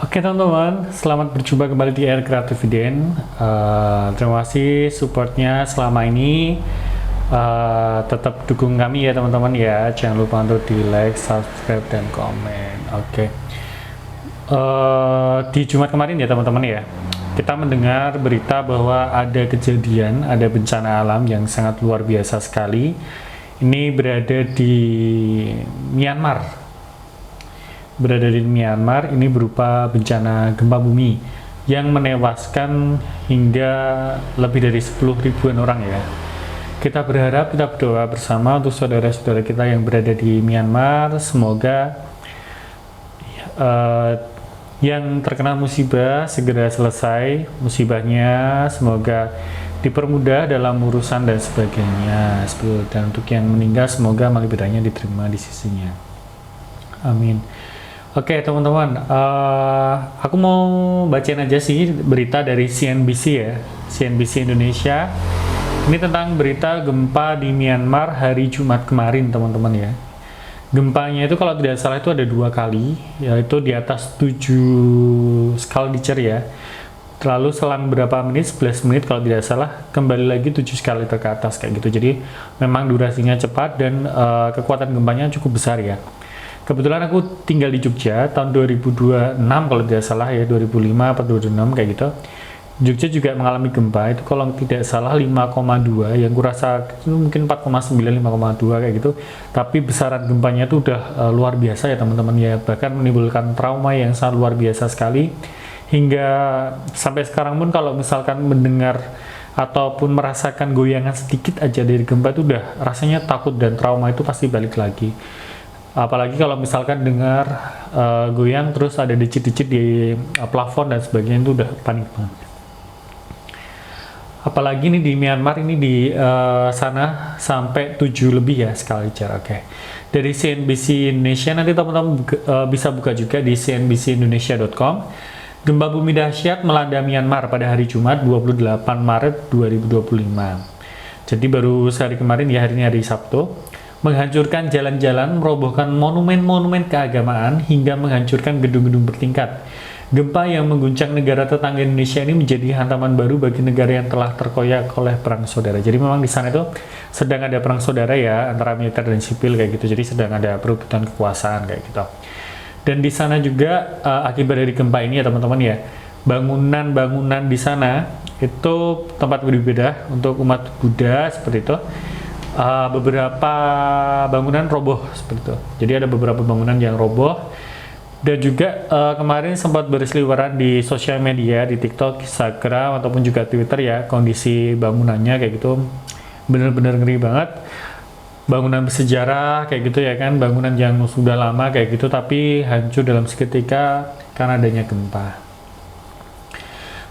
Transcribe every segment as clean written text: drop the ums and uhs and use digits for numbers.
Oke teman-teman, selamat berjumpa kembali di Air Creative Iden. Terima kasih supportnya selama ini. Tetap dukung kami ya teman-teman ya. Jangan lupa untuk di like, subscribe, dan komen. Oke. Di Jumat kemarin ya teman-teman ya, kita mendengar berita bahwa ada kejadian, ada bencana alam yang sangat luar biasa sekali. Ini berada di Myanmar. Ini berupa bencana gempa bumi yang menewaskan hingga lebih dari 10 ribuan orang ya. Kita berharap, kita berdoa bersama untuk saudara-saudara kita yang berada di Myanmar, semoga yang terkena musibah segera selesai musibahnya, semoga dipermudah dalam urusan dan sebagainya. Dan untuk yang meninggal, semoga amal ibadahnya diterima di sisinya. Amin. Oke teman-teman, aku mau bacain aja sih berita dari CNBC ya, CNBC Indonesia. Ini tentang berita gempa di Myanmar hari Jumat kemarin teman-teman ya. Gempanya itu kalau tidak salah itu ada 2 kali, yaitu di atas 7 skala Richter ya. Lalu selang berapa menit, 11 menit kalau tidak salah, kembali lagi 7 skala Richter ke atas kayak gitu. Jadi memang durasinya cepat dan kekuatan gempanya cukup besar ya. Kebetulan aku tinggal di Jogja tahun 2026 kalau tidak salah ya, 2005 atau 2026 kayak gitu. Jogja juga mengalami gempa itu kalau tidak salah 5,2, yang kurasa itu mungkin 4,9, 5,2 kayak gitu. Tapi besaran gempanya itu udah luar biasa ya teman-teman ya, bahkan menimbulkan trauma yang sangat luar biasa sekali. Hingga sampai sekarang pun kalau misalkan mendengar ataupun merasakan goyangan sedikit aja dari gempa itu udah rasanya takut dan trauma itu pasti balik lagi. Apalagi kalau misalkan dengar goyang terus ada decit-decit di plafon dan sebagainya, itu udah panik banget. Apalagi ini di Myanmar, ini di sana sampai 7 lebih ya skala Richter. Oke. Dari CNBC Indonesia, nanti teman-teman bisa buka juga di cnbcindonesia.com. Gempa bumi dahsyat melanda Myanmar pada hari Jumat 28 Maret 2025. Jadi baru sehari kemarin ya, hari ini hari Sabtu. Menghancurkan jalan-jalan, merobohkan monumen-monumen keagamaan, hingga menghancurkan gedung-gedung bertingkat. Gempa yang mengguncang negara tetangga Indonesia ini menjadi hantaman baru bagi negara yang telah terkoyak oleh perang saudara. Jadi memang di sana itu sedang ada perang saudara ya, antara militer dan sipil kayak gitu. Jadi sedang ada perebutan kekuasaan kayak gitu. Dan di sana juga akibat dari gempa ini ya teman-teman ya, bangunan-bangunan di sana itu tempat beribadah untuk umat Buddha seperti itu. Beberapa bangunan roboh seperti itu. Jadi ada beberapa bangunan yang roboh. Dan juga kemarin sempat berseliweran di sosial media, di TikTok, Instagram, ataupun juga Twitter ya, kondisi bangunannya kayak gitu bener-bener ngeri banget. Bangunan bersejarah kayak gitu ya kan, bangunan yang sudah lama kayak gitu tapi hancur dalam seketika karena adanya gempa.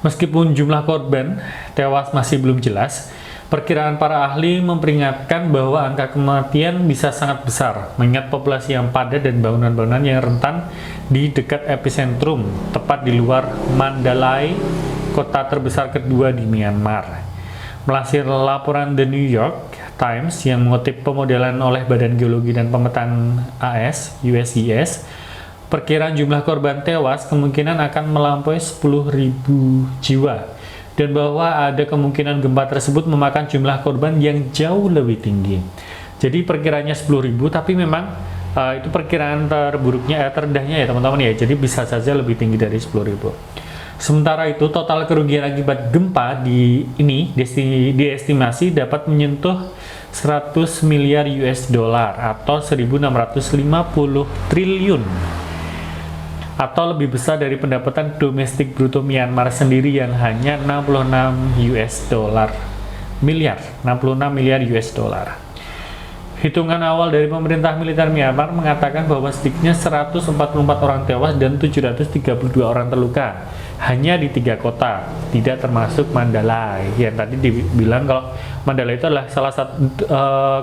Meskipun jumlah korban tewas masih belum jelas, perkiraan para ahli memperingatkan bahwa angka kematian bisa sangat besar, mengingat populasi yang padat dan bangunan-bangunan yang rentan di dekat epicentrum, tepat di luar Mandalay, kota terbesar kedua di Myanmar. Melansir laporan The New York Times yang mengutip pemodelan oleh Badan Geologi dan Pemetaan AS, USGS, perkiraan jumlah korban tewas kemungkinan akan melampaui 10.000 jiwa. Dan bahwa ada kemungkinan gempa tersebut memakan jumlah korban yang jauh lebih tinggi. Jadi perkiranya 10.000, tapi memang itu perkiraan terendahnya ya teman-teman ya. Jadi bisa saja lebih tinggi dari 10.000. Sementara itu total kerugian akibat gempa diestimasi dapat menyentuh 100 miliar US dollar atau 1.650 triliun. Atau lebih besar dari pendapatan domestik bruto Myanmar sendiri yang hanya 66 miliar US dollar. Hitungan awal dari pemerintah militer Myanmar mengatakan bahwa sedikitnya 144 orang tewas dan 732 orang terluka hanya di 3 kota, tidak termasuk Mandalay. Yang tadi dibilang kalau Mandalay itu adalah salah satu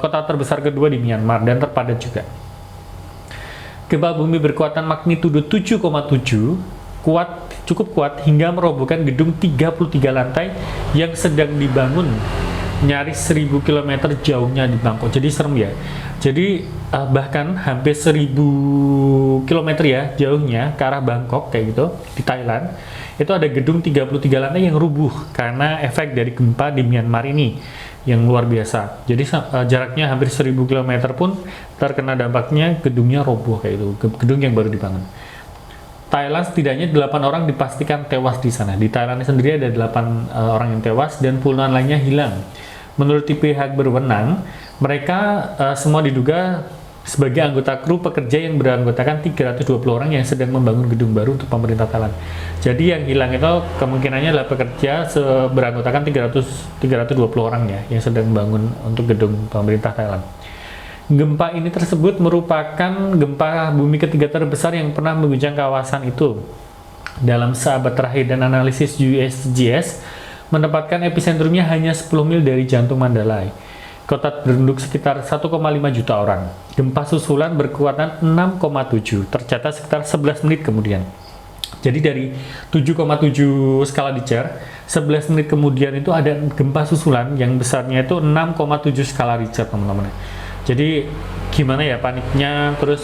kota terbesar kedua di Myanmar dan terpadat juga. Gempa bumi berkekuatan magnitudo 7,7 cukup kuat hingga merobohkan gedung 33 lantai yang sedang dibangun nyaris 1000 km jauhnya di Bangkok. Jadi serem ya. Jadi bahkan hampir 1000 km ya jauhnya ke arah Bangkok kayak gitu di Thailand. Itu ada gedung 33 lantai yang rubuh karena efek dari gempa di Myanmar ini yang luar biasa. Jadi jaraknya hampir 1000 km pun terkena dampaknya, gedungnya roboh kayak itu, gedung yang baru dibangun. Thailand setidaknya 8 orang dipastikan tewas di sana. Di Thailand sendiri ada 8 orang yang tewas dan puluhan lainnya hilang. Menurut pihak berwenang, mereka semua diduga sebagai anggota kru pekerja yang beranggotakan 320 orang yang sedang membangun gedung baru untuk pemerintah Thailand. Jadi yang hilang itu kemungkinannya adalah pekerja beranggotakan 320 orang ya yang sedang membangun untuk gedung pemerintah Thailand. Gempa ini tersebut merupakan gempa bumi ketiga terbesar yang pernah mengguncang kawasan itu. Dalam seabad terakhir dan analisis USGS menempatkan epicentrumnya hanya 10 mil dari jantung Mandalay. Kota berpenduduk sekitar 1,5 juta orang. Gempa susulan berkekuatan 6,7 tercatat sekitar 11 menit kemudian. Jadi dari 7,7 skala Richter, 11 menit kemudian itu ada gempa susulan yang besarnya itu 6,7 skala Richter, teman-teman. Jadi gimana ya paniknya, terus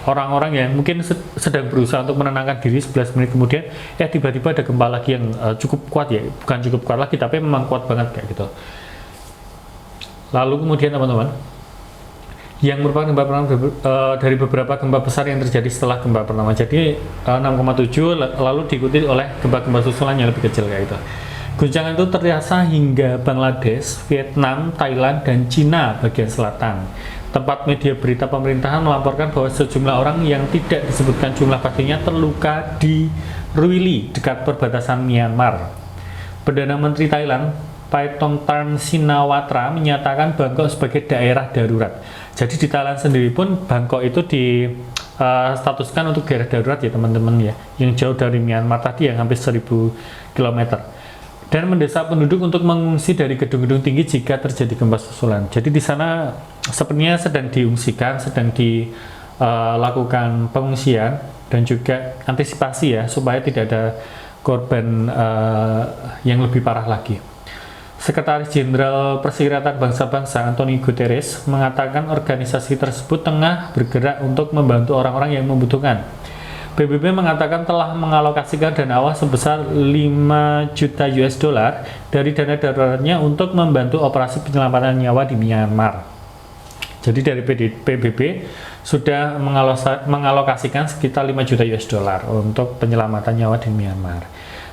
orang-orang yang mungkin sedang berusaha untuk menenangkan diri 11 menit kemudian tiba-tiba ada gempa lagi yang cukup kuat ya, bukan cukup kuat lagi tapi memang kuat banget kayak gitu. Lalu kemudian teman-teman, yang merupakan gempa pertama dari beberapa gempa besar yang terjadi setelah gempa pertama. Jadi 6,7 lalu diikuti oleh gempa-gempa susulan yang lebih kecil kayak gitu. Guncangan itu terasa hingga Bangladesh, Vietnam, Thailand, dan Cina bagian selatan. Tempat media berita pemerintahan melaporkan bahwa sejumlah orang yang tidak disebutkan jumlah pastinya terluka di Ruili, dekat perbatasan Myanmar. Perdana Menteri Thailand, Paetongtarn Shinawatra, menyatakan Bangkok sebagai daerah darurat. Jadi di Thailand sendiri pun Bangkok itu statuskan untuk daerah darurat ya teman-teman ya, yang jauh dari Myanmar tadi yang hampir 1000 km. Dan mendesak penduduk untuk mengungsi dari gedung-gedung tinggi jika terjadi gempa susulan. Jadi di sana sepertinya sedang diungsikan, sedang dilakukan pengungsian dan juga antisipasi ya supaya tidak ada korban yang lebih parah lagi. Sekretaris Jenderal Perserikatan Bangsa-Bangsa Antonio Guterres mengatakan organisasi tersebut tengah bergerak untuk membantu orang-orang yang membutuhkan. PBB mengatakan telah mengalokasikan dana awal sebesar 5 juta US dollar dari dana daruratnya untuk membantu operasi penyelamatan nyawa di Myanmar. Jadi dari PBB sudah mengalokasikan sekitar 5 juta US dollar untuk penyelamatan nyawa di Myanmar.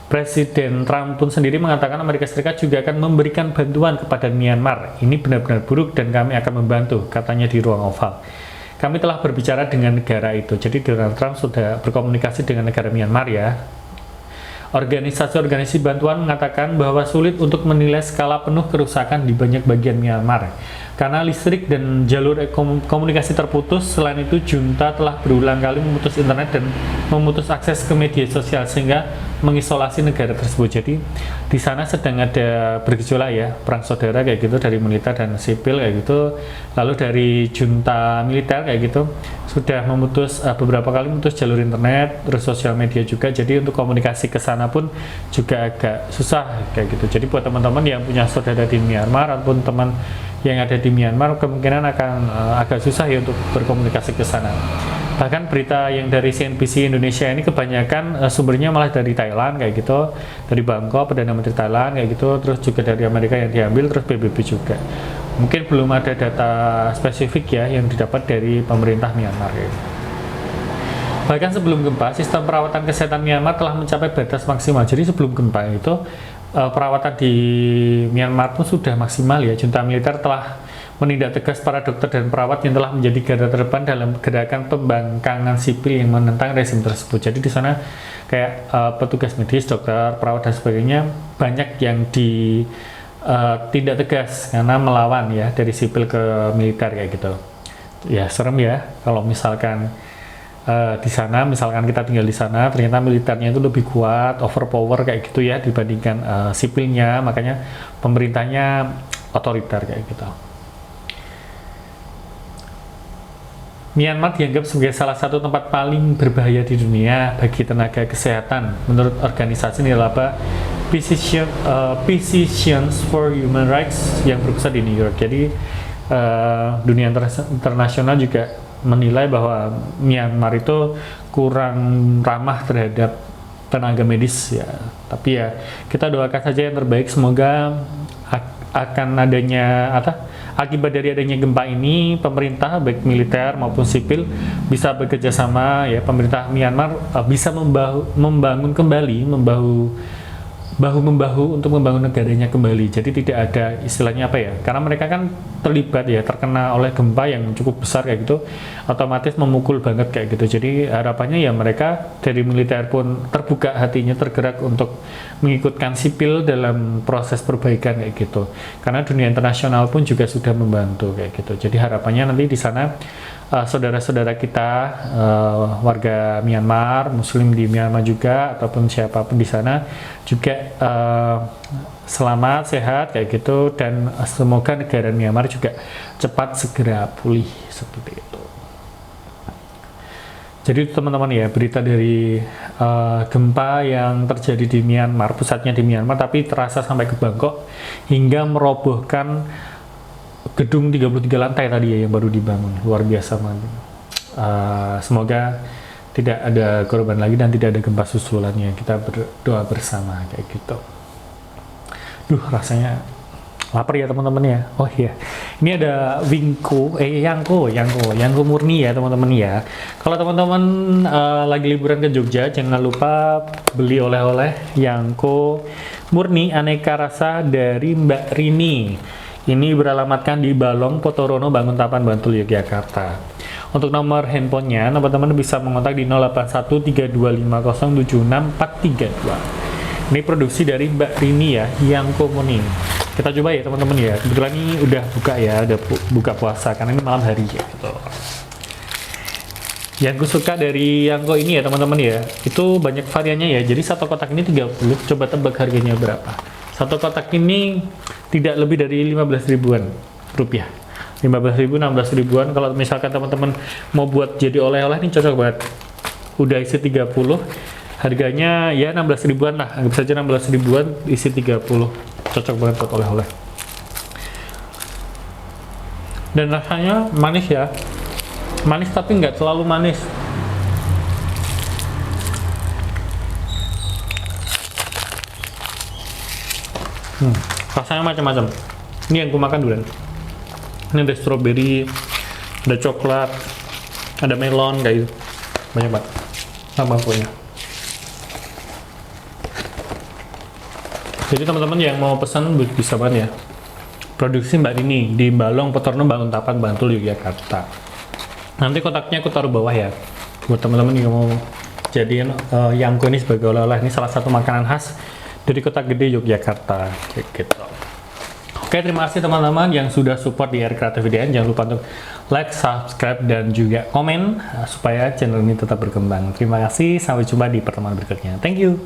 Presiden Trump pun sendiri mengatakan Amerika Serikat juga akan memberikan bantuan kepada Myanmar. Ini benar-benar buruk dan kami akan membantu, katanya di ruang oval. Kami telah berbicara dengan negara itu. Jadi Donald Trump sudah berkomunikasi dengan negara Myanmar ya. Organisasi bantuan mengatakan bahwa sulit untuk menilai skala penuh kerusakan di banyak bagian Myanmar karena listrik dan jalur komunikasi terputus. Selain itu, junta telah berulang kali memutus internet dan memutus akses ke media sosial sehingga mengisolasi negara tersebut. Jadi di sana sedang ada bergejolak ya, perang saudara kayak gitu dari militer dan sipil kayak gitu. Lalu dari junta militer kayak gitu sudah memutus beberapa kali memutus jalur internet, terus sosial media juga. Jadi untuk komunikasi ke sana pun juga agak susah kayak gitu. Jadi buat teman-teman yang punya saudara di Myanmar ataupun teman yang ada di Myanmar kemungkinan akan agak susah ya untuk berkomunikasi ke sana. Bahkan berita yang dari CNBC Indonesia ini kebanyakan sumbernya malah dari Thailand kayak gitu, dari Bangkok, Perdana Menteri Thailand kayak gitu, terus juga dari Amerika yang diambil, terus PBB juga. Mungkin belum ada data spesifik ya yang didapat dari pemerintah Myanmar ya. Bahkan sebelum gempa, sistem perawatan kesehatan Myanmar telah mencapai batas maksimal. Jadi sebelum gempa itu perawatan di Myanmar pun sudah maksimal ya. Junta militer telah menindak tegas para dokter dan perawat yang telah menjadi garda terdepan dalam gerakan pembangkangan sipil yang menentang rezim tersebut. Jadi di sana kayak petugas medis, dokter, perawat dan sebagainya banyak yang ditindak tegas karena melawan ya dari sipil ke militer kayak gitu. Ya serem ya kalau misalkan di sana, misalkan kita tinggal di sana, ternyata militernya itu lebih kuat, overpower kayak gitu ya dibandingkan sipilnya, makanya pemerintahnya otoriter kayak gitu. Myanmar dianggap sebagai salah satu tempat paling berbahaya di dunia bagi tenaga kesehatan. Menurut organisasi nirlaba Physicians for Human Rights yang berpusat di New York. Jadi dunia internasional juga menilai bahwa Myanmar itu kurang ramah terhadap tenaga medis ya. Tapi ya kita doakan saja yang terbaik, semoga akan adanya akibat dari adanya gempa ini pemerintah baik militer maupun sipil bisa bekerja sama ya, pemerintah Myanmar bisa membangun kembali, bahu-membahu untuk membangun negaranya kembali. Jadi tidak ada istilahnya apa ya, karena mereka kan terlibat ya, terkena oleh gempa yang cukup besar kayak gitu, otomatis memukul banget kayak gitu. Jadi harapannya ya mereka dari militer pun terbuka hatinya, tergerak untuk mengikutkan sipil dalam proses perbaikan kayak gitu, karena dunia internasional pun juga sudah membantu kayak gitu. Jadi harapannya nanti di sana saudara-saudara kita warga Myanmar, Muslim di Myanmar juga ataupun siapapun di sana juga selamat, sehat kayak gitu, dan semoga negara Myanmar juga cepat segera pulih seperti itu. Jadi teman-teman ya, berita dari gempa yang terjadi di Myanmar, pusatnya di Myanmar tapi terasa sampai ke Bangkok hingga merobohkan gedung 33 lantai tadi ya yang baru dibangun, luar biasa banget. Semoga tidak ada korban lagi dan tidak ada gempa susulannya. Kita berdoa bersama kayak gitu. Duh, rasanya lapar ya teman-teman ya. Oh iya, ini ada Yangko murni ya teman-teman ya. Kalau teman-teman lagi liburan ke Jogja, jangan lupa beli oleh-oleh Yangko murni aneka rasa dari Mbak Rini. Ini beralamatkan di Balong Potorono, Banguntapan, Bantul, Yogyakarta. Untuk nomor handphonenya, teman-teman bisa mengontak di 081325076432. Ini produksi dari Mbak Rini ya, yang Murni. Kita coba ya teman-teman ya. Kebetulan ini udah buka ya, udah buka puasa karena ini malam hari ya. Gitu. Yang gue suka dari Yangko ini ya teman-teman ya, itu banyak variannya ya. Jadi satu kotak ini 30. Coba tebak harganya berapa? Satu kotak ini tidak lebih dari 15 ribuan rupiah. 15 ribu, 16 ribuan. Kalau misalkan teman-teman mau buat jadi oleh-oleh, ini cocok banget. Udah isi 30, harganya ya 16 ribuan lah. Anggap saja 16 ribuan, isi 30. Cocok banget buat oleh-oleh. Dan rasanya manis ya. Manis tapi nggak terlalu manis. Rasanya macam-macam. Ini yang gue makan duluan. Ini ada strawberry, ada coklat, ada melon kayak gitu. Banyak banget. Sama pokoknya. Jadi teman-teman yang mau pesan bisa banget ya. Produksi Mbak Rini di Balong Potorono, Banguntapan, Bantul, Yogyakarta. Nanti kotaknya aku taruh bawah ya. Buat teman-teman yang mau jadiin Yangko ini sebagai oleh-oleh. Ini salah satu makanan khas dari Kota Gede Yogyakarta gitu. Oke, terima kasih teman-teman yang sudah support di Air Creative IDN. Jangan lupa untuk like, subscribe, dan juga komen supaya channel ini tetap berkembang. Terima kasih, sampai jumpa di pertemuan berikutnya. Thank you.